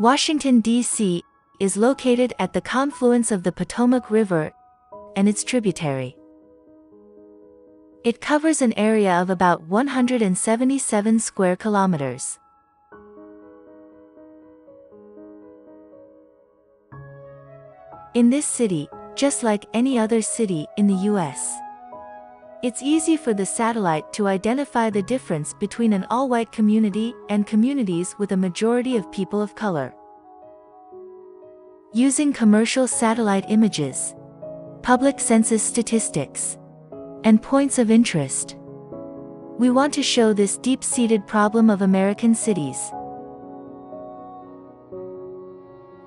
Washington, D.C. is located at the confluence of the Potomac River and its tributary. It covers an area of about 177 square kilometers. In this city, just like any other city in the U.S., it's easy for the satellite to identify the difference between an all-white community and communities with a majority of people of color. Using commercial satellite images, public census statistics, and points of interest, we want to show this deep-seated problem of American cities.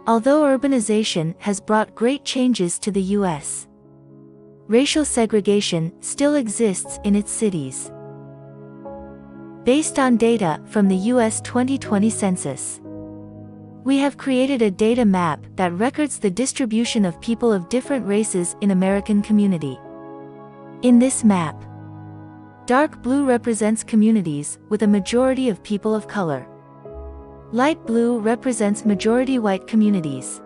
Although urbanization has brought great changes to the U.S., racial segregation still exists in its cities. Based on data from the U.S. 2020 Census, we have created a data map that records the distribution of people of different races in American community. In this map, dark blue represents communities with a majority of people of color. Light blue represents majority white communities.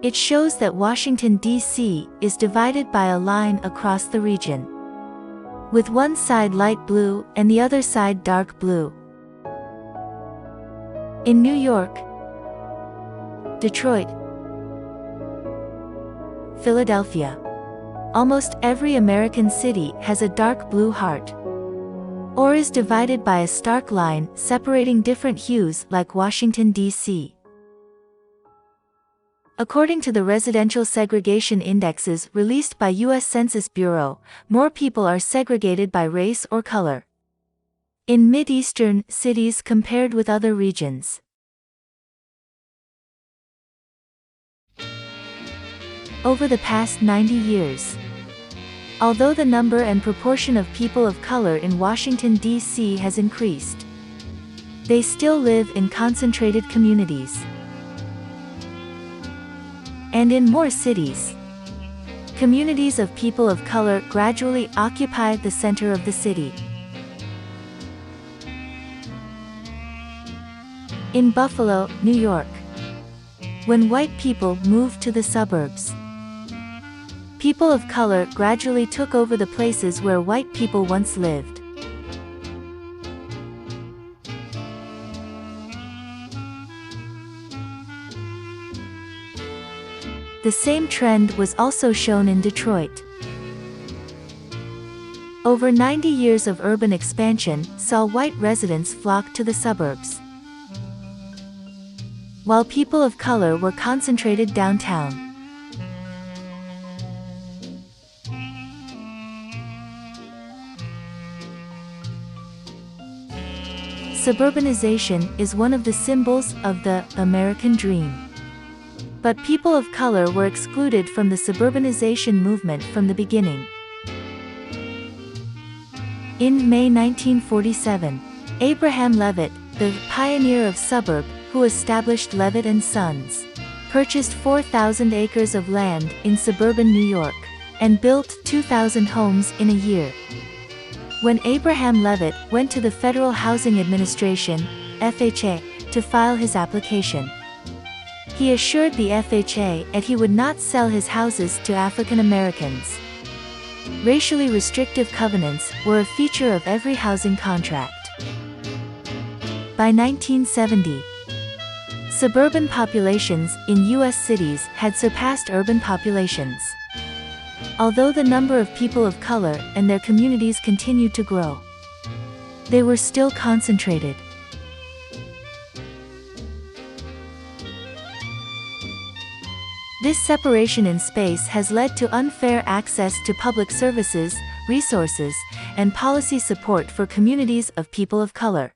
It shows that Washington, D.C. is divided by a line across the region, with one side light blue and the other side dark blue. In New York, Detroit, Philadelphia, almost every American city has a dark blue heart, or is divided by a stark line separating different hues like Washington, D.C. According to the residential segregation indexes released by U.S. Census Bureau, more people are segregated by race or color in Mid-Eastern cities compared with other regions. Over the past 90 years, although the number and proportion of people of color in Washington, D.C. has increased, they still live in concentrated communities. And in more cities, communities of people of color gradually occupy the center of the city. In Buffalo, New York, when white people moved to the suburbs, people of color gradually took over the places where white people once lived. The same trend was also shown in Detroit. Over 90 years of urban expansion saw white residents flock to the suburbs, while people of color were concentrated downtown. Suburbanization is one of the symbols of the American dream. But people of color were excluded from the suburbanization movement from the beginning. In May 1947, Abraham Levitt, the pioneer of suburb, who established Levitt and Sons, purchased 4,000 acres of land in suburban New York and built 2,000 homes in a year. When Abraham Levitt went to the Federal Housing Administration, FHA, to file his application, he assured the FHA that he would not sell his houses to African Americans. Racially restrictive covenants were a feature of every housing contract. By 1970, suburban populations in U.S. cities had surpassed urban populations. Although the number of people of color and their communities continued to grow, they were still concentrated. This separation in space has led to unfair access to public services, resources, and policy support for communities of people of color,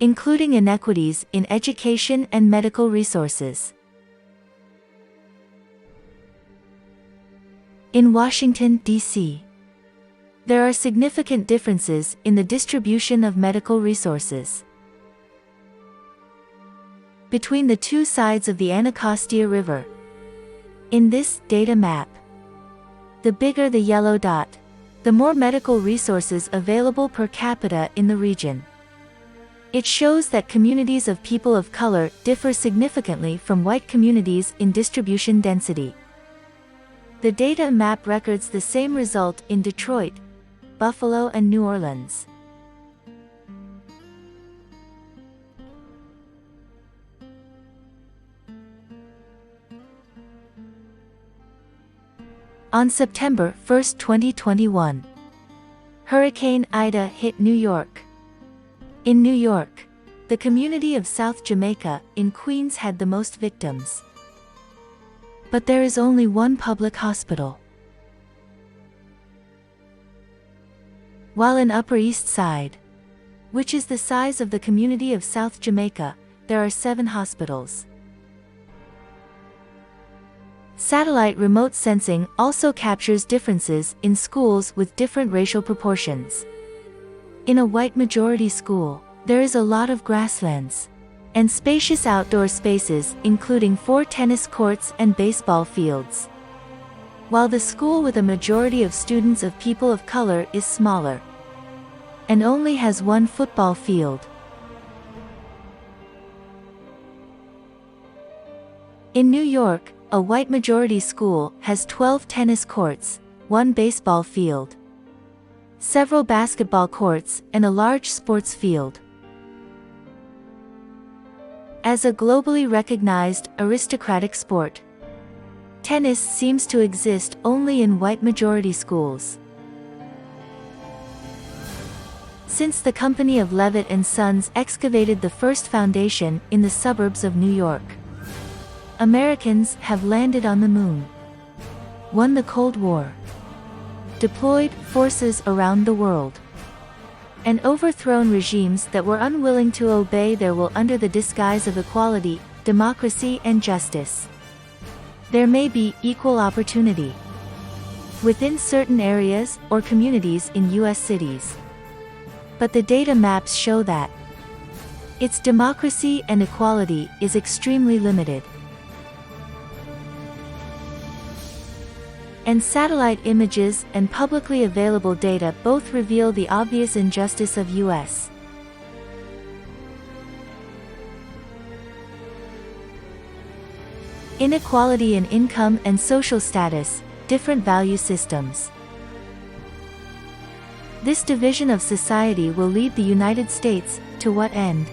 including inequities in education and medical resources. In Washington, D.C., there are significant differences in the distribution of medical resources between the two sides of the Anacostia River. In this data map, the bigger the yellow dot, the more medical resources available per capita in the region. It shows that communities of people of color differ significantly from white communities in distribution density. The data map records the same result in Detroit, Buffalo, and New Orleans. On September 1, 2021, Hurricane Ida hit New York. In New York, the community of South Jamaica in Queens had the most victims. But there is only one public hospital. While in Upper East Side, which is the size of the community of South Jamaica, there are 7 hospitals. Satellite remote sensing also captures differences in schools with different racial proportions. In a white majority school, there is a lot of grasslands and spacious outdoor spaces, including 4 tennis courts and baseball fields. While the school with a majority of students of people of color is smaller and only has 1 football field. In New York, a white majority school has 12 tennis courts, 1 baseball field, several basketball courts, and a large sports field. As a globally recognized aristocratic sport, tennis seems to exist only in white majority schools. Since the company of Levitt and Sons excavated the first foundation in the suburbs of New York, Americans have landed on the moon, won the Cold War, deployed forces around the world, and overthrown regimes that were unwilling to obey their will under the disguise of equality, democracy, and justice. There may be equal opportunity within certain areas or communities in U.S. cities, but the data maps show that its democracy and equality is extremely limited. And satellite images and publicly available data both reveal the obvious injustice of U.S. inequality in income and social status, different value systems. This division of society will lead the United States to what end?